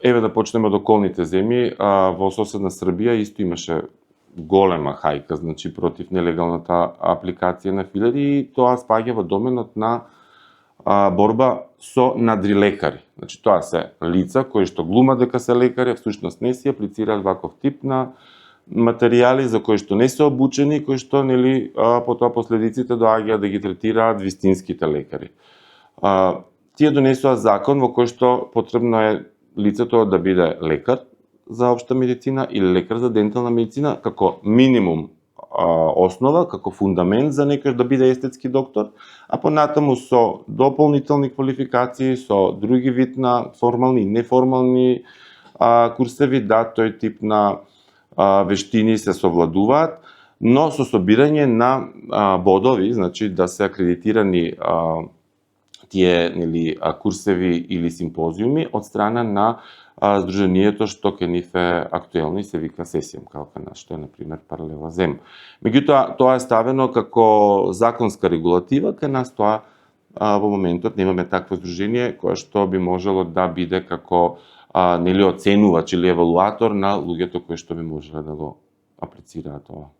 еве да почнеме од околните земји, во соседна Србија исто имаше голема хајка, значи против нелегалната апликација на филери и тоа спаѓа во доменот на борба со надрилекари. Значи тоа се лица кои што глумат дека се лекари, всушност не си аплицираат ваков тип на материјали за кои што не се обучени, кои што нели потоа последиците доаѓаат да ги третираат вистинските лекари. Тие донесоа закон во кој што потребно е лицето да биде лекар за општа медицина или лекар за дентална медицина како минимум основа, како фундамент за некој да биде естетски доктор, а понатаму со дополнителни квалификации, со други вид на формални и неформални курсеви, да, тој тип на вештини се совладуваат, но со собирање на бодови, значи да се акредитирани тие нели курсеви или симпозиуми од страна на здруженијето што кај нив е актуелно и се вика СЕСИМ, како кај нас, што е, например, Паралела Зем. Меѓутоа, тоа е ставено како законска регулатива, кај нас тоа во моментот немаме такво здружение кое што би можело да биде како нели оценувач или евалуатор на луѓето кои што би можеле да го аплицираат ова.